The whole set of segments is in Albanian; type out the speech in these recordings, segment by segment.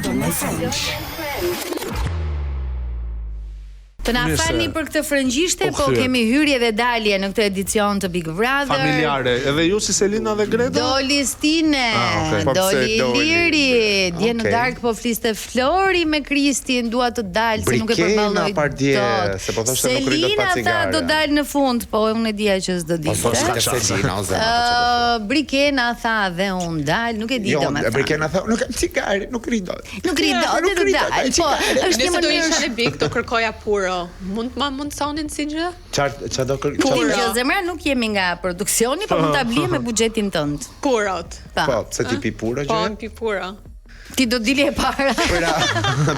Jordan and Friends. Të na falni për këtë frëngjishte, po kemi hyrje dhe dalje në këtë edicion të Big Brother. Familjare, edhe ju si Selina dhe Greta? Doli Stine, doli Liri, dje në darkë po fliste Flori me Kristin, dua të dalë, se nuk e përballoj dot. Selina tha do dalë në fund, po unë e dija që s'do dilte. Brikena tha dhe unë dalë, nuk e di domethënë. Brikena tha, nuk kam cigare, nuk ri dot. Nuk ri dot të dalë. Po, është një mënyrë isha në Big, do kërkoja puro. Mund sonin si gjë? Çfarë do kërkoj? Që zemra nuk jemi nga produksioni, po mund ta blije me buxhetin tënd. Purot. Po, se ti pi puro gjë? Po, pi puro. Ti do dili e para.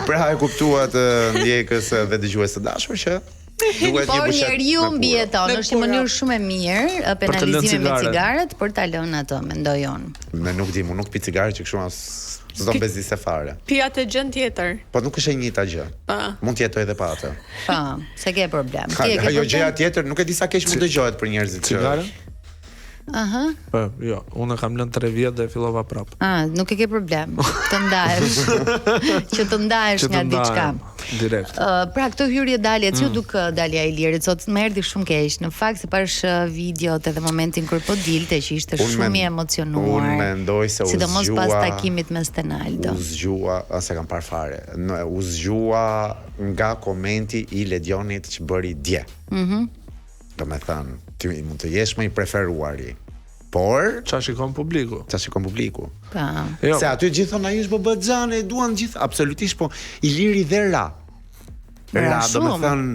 Pra e kuptua të ndjekës dhe dëgjues të dashur që por njeriu mbijeton, është një mënyrë shumë e mirë penalizimi me cigaret për ta lënë ato, mendoj unë. Ne nuk dim, unë nuk pi cigare që kështu as s'do mbezi se fare. Pija të gjën tjetër. Po nuk është e njëjta gjë. Mund të jetojë edhe pa atë. Po, se ke problem. Ajo gjëja tjetër nuk e di sa keq mund dëgjohet për njerëzit që cigare. Aha. Po, jo, unë kam lënë 3 vjet dhe fillova prap. Nuk e ke problem. Të ndahesh. Që të ndahesh nga diçka. Direkt. Pra këtë hyrje dalje, si u duk dalja e Ilirit, sot më erdhi shumë keq. Në fakt se pash videot edhe momentin kur po dilte që ishte shumë i emocionuar. Unë mendoj se u zgjua. Sidomos pas takimit me Stenaldo. U zgjua, as e kam parë fare. U zgjua nga komenti i Ledionit që bëri dje. Do me thënë, ti mund të jesh më i preferuari. Por çfarë shikon publiku? Se aty gjithë thonë ai është babazane, duan gjithë absolutisht, po Iliri dhe Ra, do me thënë,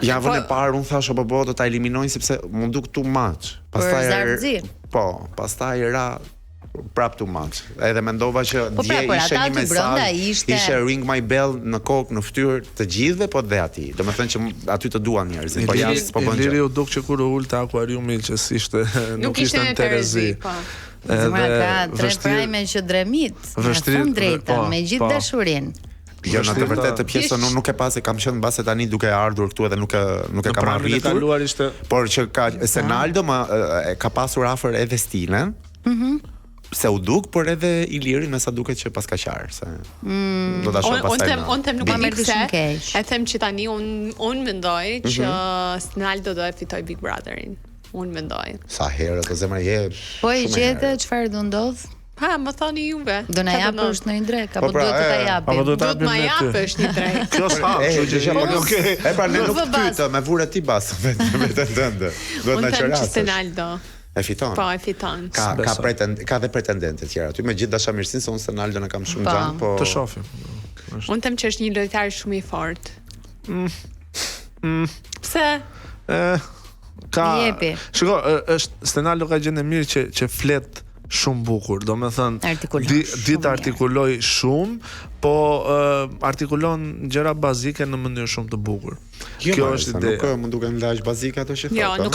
javën e parë unë thash o do ta eliminojnë sepse mund duk too much. Pastaj Ra prap too much. Edhe mendova që dje ishte një mesazh, ishte ring my bell në kokë, në fytyrë të gjithëve, po dhe atij. Domethënë që aty të duan njerëzit, po jashtë po bën gjë. Iliri u duk që kur u ul te akuariumi që s'ishte nuk ishte në Terezi. Zemra ka tre prajme që dremit, në fund drejta, me gjithë dashurinë. Jo, në të vërtetë të pjesën unë nuk e pas, e kam qenë mbase tani duke ardhur këtu edhe nuk e kam arritur. Por që ka Stenaldo ka pasur afër edhe Stinën. Se u duk, por edhe Iliri me sa duket që pas ka qarë, se do ta shoh pastaj. Unë them nuk e di pse. E them që tani unë mendoj që Stenaldo do e fitoj Big Brotherin. Unë mendoj. Sa herë të zemra je. Po i gjete çfarë do ndodh? Më thoni juve. Do na japësh në një drek apo duhet të ta japi? Apo do të ma japësh një drek. Kjo s'ka, kështu që okej. E pra ne nuk pyeta, me vure ti bas vetëm tënde. Duhet na çorash. Stenaldo e fiton. Po, e fiton. Ka dhe pretendente tjera aty, me gjithë dashamirësinë se unë Stenaldo në kam shumë gjan, po të shohim. Unë them që është një lojtar shumë i fortë. Pse? Shiko, Stenaldo ka gjendë mirë që flet shumë bukur, do me thënë ditë artikuloj shumë, po artikulon gjëra bazike në mënyrë shumë të bukur. Kjo është ide. Nuk më duket ndaj bazike ato që thotë. Jo, nuk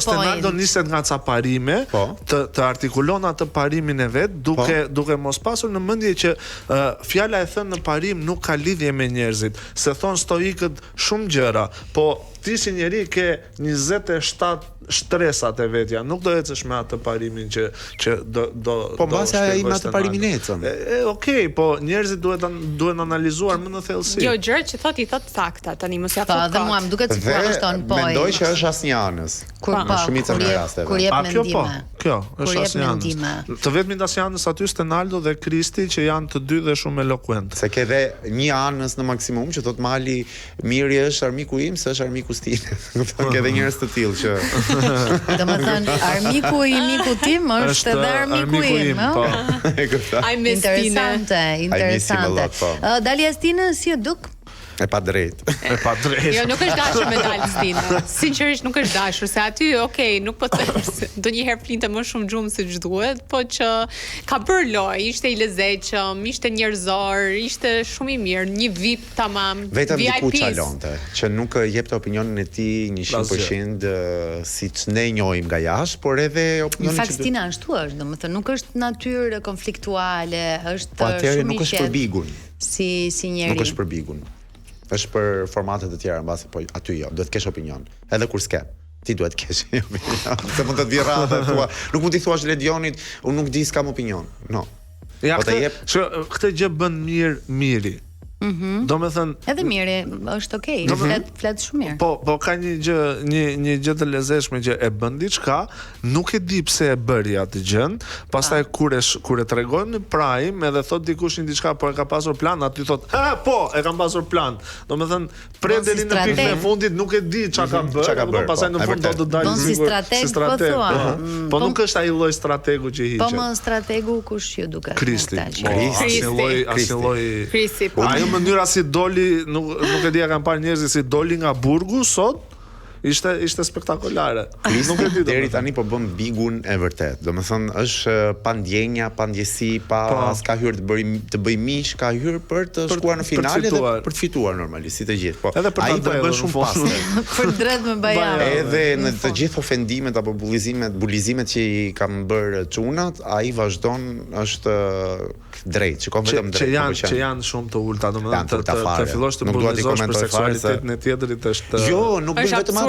Stenaldo niset nga ca parime, të artikulon atë parimin e vet, duke mos pasur në mendje që fjala e thënë në parim nuk ka lidhje me njerëzit, se thon stoikët shumë gjëra, po ti si njeri ke 27 shtresat e vetja, nuk do ecësh me atë parimin që do po mbase ai me atë parimin ecën. Okej, po njerëzit duhen analizuar më në thellësi. Jo, gjërat që thot i thot sakta, tani mos ja thot. Po, dhe mua më duket se po ashton po. Mendoj që është asnjanës. Në shumicën e rasteve. Kur jep mendime. Kjo është asnjanës. Të vetmit asnjanës aty Stenaldo dhe Kristi që janë të dy dhe shumë elokuent. Se ke dhe një anës në maksimum që thot mali Miri është armiku im, se është armiku Stine. Ke dhe njerëz të tillë që domethënë armiku i miku tim është edhe armiku im, Interesante. Dalja Stina si e duk? E pa drejt. Jo, nuk është dashur me dalë Stina. Sinqerisht nuk është dashur, se aty, okay, nuk po të them, ndonjëherë flinte më shumë gjumë se ç'duhet, po që ka bërë lojë, ishte i lezetshëm, ishte njerëzor, ishte shumë i mirë, një VIP tamam. Vetëm diku çalonte, që nuk jepte opinionin e tij 100% siç ne njohim nga jashtë, por edhe opinionin në fakt Stina ashtu është, domethënë nuk është natyrë konfliktuale, është shumë i qetë. Po nuk është për bigun. Si njeri. Nuk është për bigun. Është për formatet e tjera mbase, po aty jo, duhet të kesh opinion. Edhe kur s'ke, ti duhet të kesh opinion. Se mund të vi radhë thua, nuk mund t'i thuash Ledionit, unë nuk di s'kam opinion. No. Ja, këtë gjë bën miri. Do me thënë edhe miri, është okay, flet shumë mirë. Po ka një gjë të lezetshme që e bën diçka, nuk e di pse e bëri atë gjën, pastaj kur e tregojmë në Prime edhe thot dikush një diçka, po e ka pasur plan, aty thot, po, e kam pasur plan. Do me thënë, prej deri në pikën e fundit nuk e di çka ka bërë, pastaj në fund do të dalë si strateg. Po nuk është ai lloj strategu që hiqet. Po më strategu kush ju duket? Kristi. Asnjë lloj mënyra si doli, nuk e di, kanë parë njerëzit si doli nga burgu sot, ishte spektakolare. Nuk e di deri tani po bën bigun e vërtet. Domethënë është pa ndjenja, pa ndjesi, s'ka hyrë të bëj mish, ka hyrë për të shkuar në finale dhe për të fituar normalisht si të gjithë. Po ai do të bëj shumë pastë. Për drejt me Bajan. Edhe në të gjithë ofendimet apo bulizimet që i kanë bërë çunat, ai vazhdon është drejt, shikon vetëm drejt. Që janë shumë të ulta, domethënë të fillosh të bulizosh për seksualitetin e tjetrit është. Jo, nuk bën vetëm atë.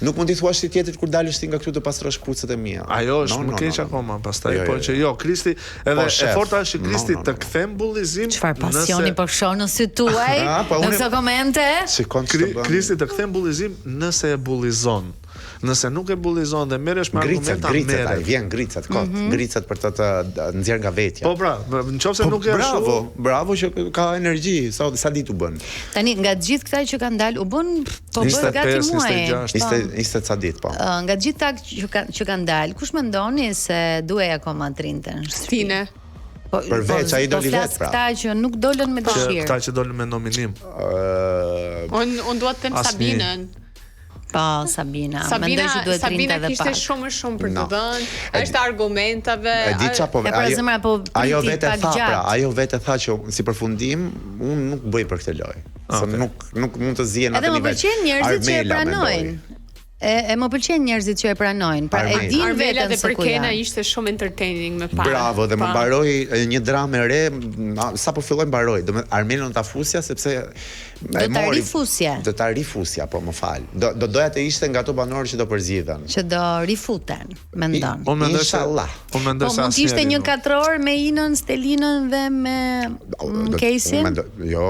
Nuk mund t'i thuash ti tjetrit kur dalësh ti nga këtu të pastrosh kputucët e mia. Ajo është më keq akoma pastaj, po që jo, Kristi, edhe e forta është Kristi të kthem bullizim. Çfarë pasioni po shon në sy tuaj? Në këto komente? Kristi të kthem bullizim nëse e bullizon. Nëse nuk e bullizon dhe merresh me argumenta, ai vjen ngricat kot, ngricat për të nxjerr nga vetja. Po pra, nëse nuk e ashtu. Bravo që ka energji, sa ditë u bën. Tani nga të gjithë këta që kanë dalë u bën po bën gati muaj. 20 ca ditë po. Nga të gjithë ata që kanë dalë, kush mendoni se duhej akoma trinte? Tine. Përveç ai doli vetë pra. Këta që nuk dolën me dëshirë. Këta që dolën me nominim. Unë dua të them Sabinën. Po, Sabina që duhet Sabina kishte shumë për të dhënë, është argumentave. E di çapo, ajo vetë tha që si përfundim, unë nuk bëj për këtë lojë. Se nuk mund të zihen atë nivel. Edhe më pëlqen njerëzit që e pranojnë. E më pëlqen njerëzit që e pranojnë. Pra e din veten se ku janë. Kena ishte shumë entertaining me parë. Bravo, dhe më mbaroi një dramë e re, sapo filloi mbaroi. Domethënë Armelon ta fusja sepse Do ta rifusja, po më fal. Do doja të ishte nga ato banorë që do përzgjidhen. Që do rifuten, mendon. Inshallah. Po mund të ishte një katror me Inën, Stelinën dhe me Kesin. Jo,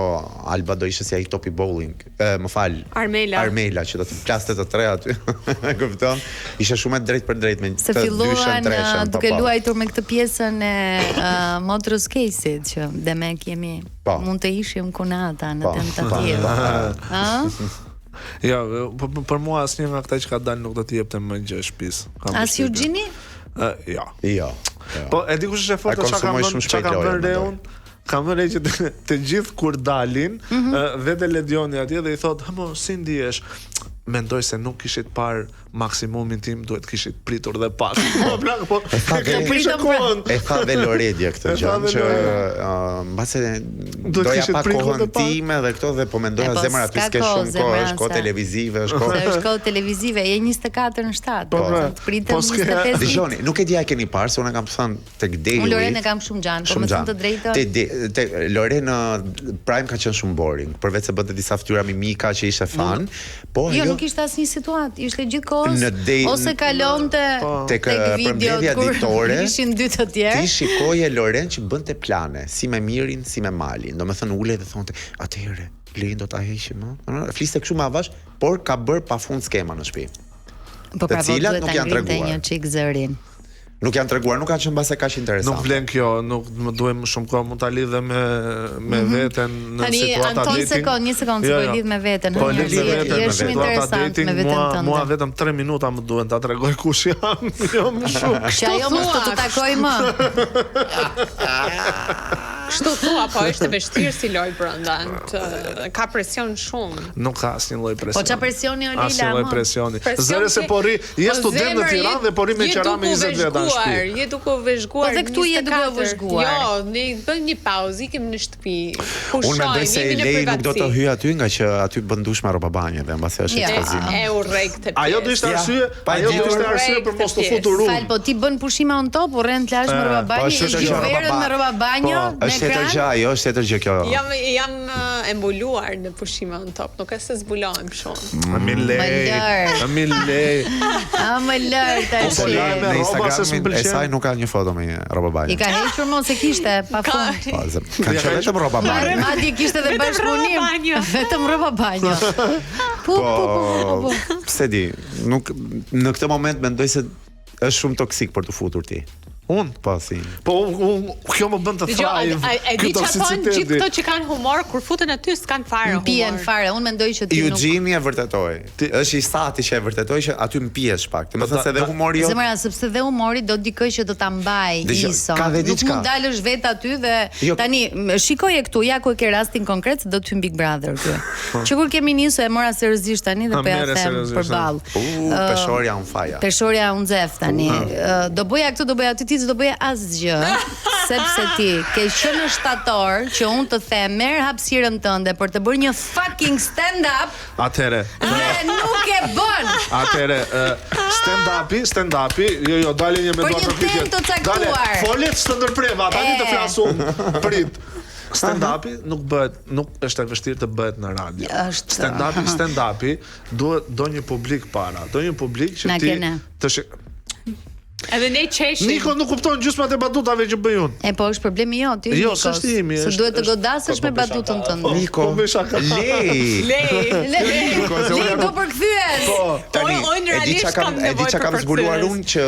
Alba do ishte si ai topi bowling. Më fal. Armela që do të plaste të tre aty. E kupton? Ishte shumë drejt për drejt me të dyshën treshën. Duke luajtur me këtë pjesën e motrës Kesit që demek jemi mund të ishim kunata në tentativë. Jo, për mua asnjë nga këta që ka dalë nuk do të jepte më gjë shtëpis. As Eugenie? Jo. Po e di kush është e fortë çka ka bërë Reun? Kam vënë që të gjithë kur dalin, vetë Ledioni atje dhe i thot, si ndihesh? Mendoj se nuk kishit parë maksimumin tim, duhet kishit pritur dhe pak. E tha dhe Loredia këtë gjë, që mbase doja pak kohën time dhe këto dhe po mendoja zemra aty s'ke shumë kohë, është kohë televizive, është kohë televizive, je 24 në 7. Po pritem 25. Dëgjoni, nuk e di a keni parë, se unë kam thënë tek Deli. Unë Lorenë kam shumë gjanë, po më thënë të drejtë. Lorenë Prime ka qenë shumë boring, përveç se bëte disa fytyra mimika që ishte fan, po nuk ishte asnjë situatë, ishte gjithkohës ose kalonte tek videot kur ishin dy të tjerë. Ti shikoje Loren që bënte plane, si me Mirin, si me Malin. Domethënë ulej dhe thonte, "Atëherë, Lirin do ta heqim, ëh?" Fliste kështu me avash, por ka bër pafund skema në shtëpi. Po pra duhet ta ngrinte një çik zërin. Nuk janë treguar, nuk kanë qenë mbase kaq interesante. Nuk vlen kjo, nuk më duhet më shumë kohë, mund ta lidh me veten në situata dating. Një sekond, se po lidh me veten, është shumë interesante me veten tënde. Mua vetëm 3 minuta më duhen ta tregoj kush jam, jo më shumë. Që ajo mos të takoj më. Kështu thua, po është e vështirë si loj brenda. Ka presion shumë. Nuk ka asnjë lloj presioni. Po ç'a presioni Olila? Asnjë lloj presioni. Zëre se po rri, je student në Tiranë dhe po rri me qira me 20 vjet në shtëpi. Je duke u vëzhguar. Po dhe këtu je duke u vëzhguar. Jo, ne bëjmë një pauzë, ikim në shtëpi. Unë mendoj se Lei nuk do të hyj aty nga që aty bën dush me rroba banje dhe mbasi është ekspozim. E urrejt te. Ajo do ishte arsye, për mos të futur unë. Fal, po ti bën pushime on top, urren plazh me rroba banje, i verën me rroba banjo, ne tjetër gjë, ajo është tjetër gjë kjo. Jam e mbuluar në pushime on top, nuk e se zbulohem shumë. Më lej. Më lër tash. Në Instagram e saj nuk ka një foto me rroba banjo. I ka hequr mos e kishte pafund. Ka qenë vetëm rroba banjo. Madje kishte edhe bashkëpunim. Vetëm rroba banjo. Po. Pse di, nuk në këtë moment mendoj se është shumë toksik për të futur ti. Unë? Po, si. Po, kjo më bën të thrive. E di që thonë gjithë këto që kanë humor, kur futen aty s'kanë fare humor. Mpien fare, unë mendoj që ti nuk... Eugenie e vërtetoi. Është i sati që e vërtetoi që aty mpihesh pak. Do të thënë se edhe humori jo. Zemra, sepse dhe humori do dikë që do ta mbaj iso. Nuk mund dalësh vetë aty dhe tani shikoje këtu, ja ku e ke rastin konkret se do të hym Big Brother këtu. Që kur kemi nisur e mora seriozisht tani dhe po ja them përballë. Peshorja on fire. Peshorja on zef tani. Do bëja këtu, do bëja aty, do bëje asgjë, sepse ti ke qenë shtator që unë të them merr hapësirën tënde për të bërë një fucking stand up. Atëre. Dhe nuk e bën. Atëre, stand-upi, jo dalin një me dorë të fikë. Dale, folet së të ndërpreva, tani të flasun. Prit. Stand-upi nuk bëhet, nuk është e vështirë të bëhet në radio. Stand-upi do një publik para, do një publik që ti të edhe ne qeshim. Niko nuk kupton gjysmat e batutave që bëj unë. Po është problemi jot, jo, s'është imi. Se duhet të godasësh me batutën tënde. Niko, lej. Do përkthyes. Tani, e di çka kam zbuluar unë që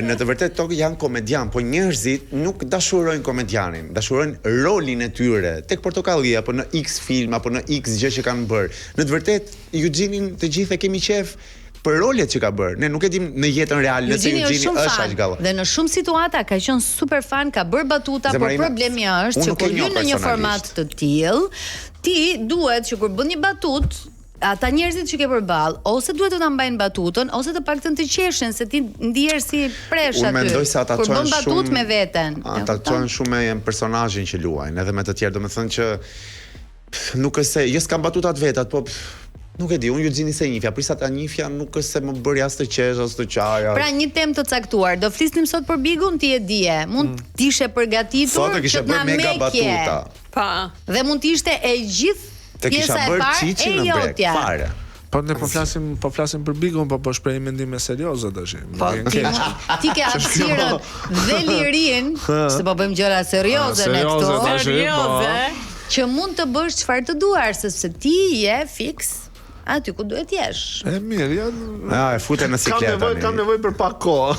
në të vërtetë tokë janë komedian, po njerëzit nuk dashurojnë komedianin, dashurojnë rolin e tyre tek Portokallia apo në X film apo në X gjë që kanë bërë. Në të vërtetë Eugenie të gjithë e kemi qef për rolet që ka bërë. Ne nuk e dim në jetën reale se Eugenie është aq gallë. Dhe në shumë situata ka qenë super fan, ka bërë batuta, por problemi është që kur hyn në një format të tillë, ti duhet që kur bën një batut, ata njerëzit që ke përballë, ose duhet të ta mbajnë batutën, ose të paktën të qeshin se ti ndihesh si presh aty. Unë mendoj se ata çojnë shumë batut me veten. Ata çojnë shumë me personazhin që luajnë, edhe me të tjerë, domethënë që nuk është se jo s'kan batutat vetat, po nuk e di, unë Eugenie se njifja, prisa ta njifja nuk është se më bëri as të qesh as të qaja. Pra një temë të caktuar, do flisnim sot për Bigun, ti e dije, mund të ishe përgatitur që të na mekje. Pa. Dhe mund të ishte e gjithë pjesa e parë e jotja. Po ne po flasim për Bigun, po shpreh mendime serioze tash. Po ti ke hapësirën dhe lirin, se po bëjmë gjëra serioze ne këtu. Serioze. Që mund të bësh çfarë të duar, sepse ti je fiks aty ku duhet jesh. E mirë, e futen në sikletë. Kam nevojë për pak kohë.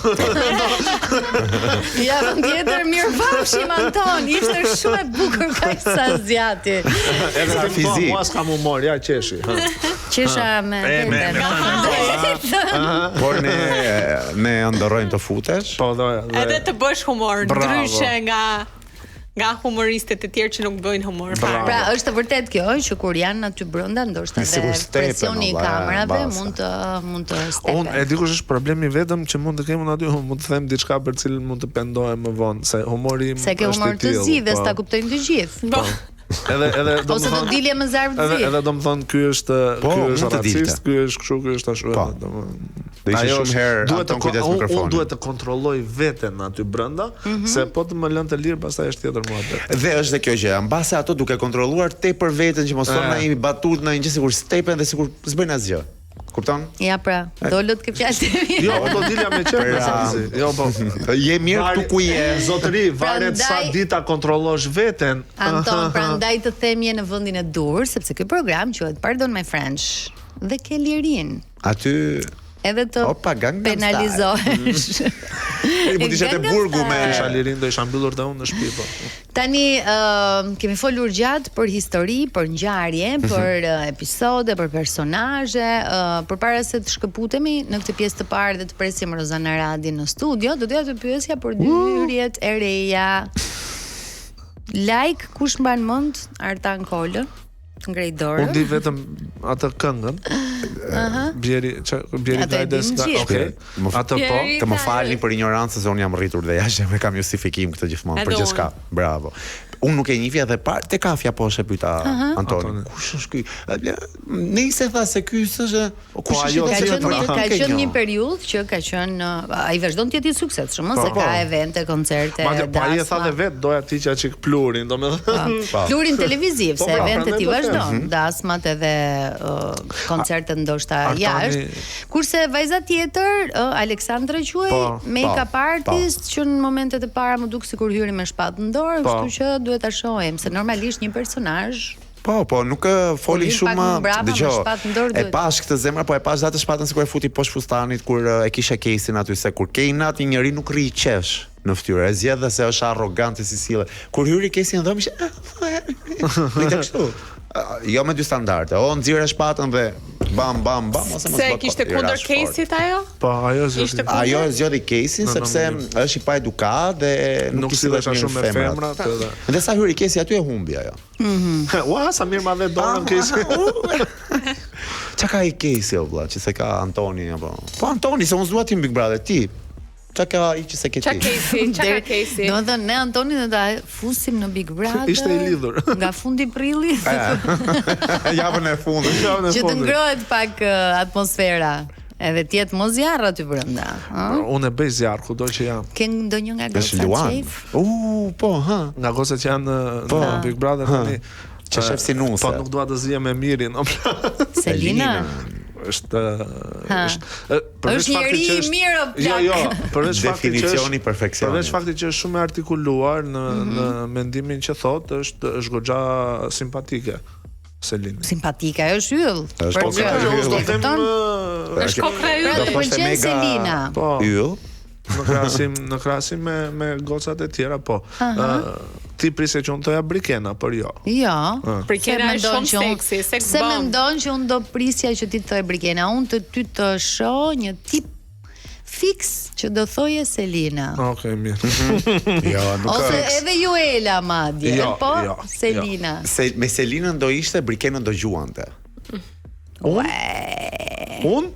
Ja, tjetër mirëvafshim Anton, ishte shumë e bukur kaq sa zgjati. Edhe sa fizik. Mos kam humor, ja qeshi. Qesha me. Por ne ndorrojmë të futesh. Po do. Edhe të bësh humor, ndryshe nga humoristet e tjerë që nuk bëjnë humor. Pra, është vërtet kjo që kur janë aty brenda, ndoshta edhe presioni i kamerave mund të stepe. Unë e di kush është problemi vetëm që mund të kemi aty, mund të them diçka për cilën mund të pendohem më vonë, se humori im se ke humor të zi dhe s'ta kuptojnë të gjithë. Edhe do ose do dilje me zarf të zi. Edhe do të thonë ky është racist, ky është kështu, ky është ashtu. Do ishte shumë herë ato kujdes mikrofonin. Unë duhet të kontrolloj veten aty brenda, se po të më lënë të lirë pastaj është tjetër muhabet. Dhe është kjo gjë, mbase ato duke kontrolluar tepër veten që mos thonë na jemi batut në një gjë sikur stepen dhe sikur s'bëjnë asgjë. Kupton? Ja pra, dolët ke fjalë. Jo, do dilja me çep mesazhi. Jo, po. Je mirë këtu ku je. Zotëri, varet sa dita kontrollosh veten. Anton, prandaj të them je në vendin e dur, sepse ky program quhet Pardon My French dhe ke lirin. Aty edhe të penalizohesh. Mund të ishte te burgu me Shalirin, do isha mbyllur te unë në shtëpi po. Tani kemi folur gjatë për histori, për ngjarje, për episode, për personazhe, përpara se të shkëputemi në këtë pjesë të parë dhe të presim Rozana Radin në studio, do doja të pyesja për dy hyrjet e reja. Like, kush mban mend Artan Kolën? Ngrej dorën. Unë di vetëm atë këngën. Bjeri Gajdes. Okej. Atë po. Të më falni për ignorancën se unë jam rritur dhe jashtë me kam justifikim këtë gjithmonë për gjithçka. Bravo. Unë nuk e njihja dhe te kafja poshtë pyeta Antoni. Kush është ky? Nëse tha se ky është kush është ka qenë një periudhë që ka qenë ai vazhdon të jetë i suksesshëm, se ka evente, koncerte. Madje po ai e tha dhe vet doja ti çik plurin, domethënë. Plurin televiziv, se eventet i vazhdon, dasmat edhe koncertet ndoshta jashtë. Kurse vajza tjetër, Aleksandra quhej, make-up artist që në momentet e para më duk sikur hyri me shpatë në dorë, kështu që duhet ta shohim se normalisht një personazh Po, nuk foli shumë. Dëgjoj. E pash këtë zemra, po e pash datë shpatën sikur e futi poshtë fustanit kur e kisha Kesin aty se kur ke natë një njeri nuk rri qesh në fytyrë. E zgjedh se është arrogante si sille. Kur hyri Kesi në dhomë, ishte kështu. Jo me dy standarde. O nxirë shpatën dhe bam ose mos. Se kishte kundër Kesit ajo? Po, ajo e zgjodhi Kesin sepse është i pa edukat dhe nuk i sillet shumë me femrat. Dhe sa hyri Kesi aty e humbi ajo. Ua, sa mirë ma dhe dorën Kesi. Qa ka i Kesi o vlla, që se ka Antoni apo? Po Antoni, se unë s'dua ti Big Brother, ti. Qa ka i që se ke ti? Qa ka Kesi? Do të ne Antoni dhe ta fusim në Big Brother. Ishte i lidhur. Nga fundi prilli. Javën e fundit. Që të ngrohet pak atmosfera. Edhe tjetë mos zjarr aty brenda. Unë e bëj zjarr kudo që jam. Ke ndonjë nga gocat qef? Po, ha. Nga gocat që janë në Big Brother tani. Që shef si nuse. Po nuk dua të zihem me Mirin. Selina. Është njeri i mirë o plak. Jo, përveç faktit që definicioni perfeksionit. Përveç faktit që është shumë e artikuluar në mendimin që thotë, është goxha simpatike. Selina. Simpatike, është yll. Është kokra e yll. Të pëlqen Selina. Yll. Në krahasim me gocat e tjera, po. Ti prisje që unë toja Brikena, për jo. Jo. Brikena është shumë seksi, sex bomb. Se mendon që unë do prisja që ti të thoj Brikena, unë të ty të shoh një tip fix që do thoje Selina. Okej, mirë. Ose edhe Juela madje, po Selina. Me Selinën do ishte, Brikenën do gjuante. Unë?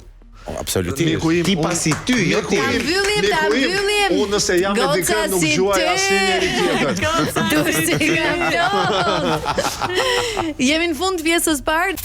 Absolutisht. Ti pasi ty, jo ti. Ta mbyllim. Unë nëse jam me dikë nuk gjuaj asnjëri tjetër. Jemi në fund pjesës parë.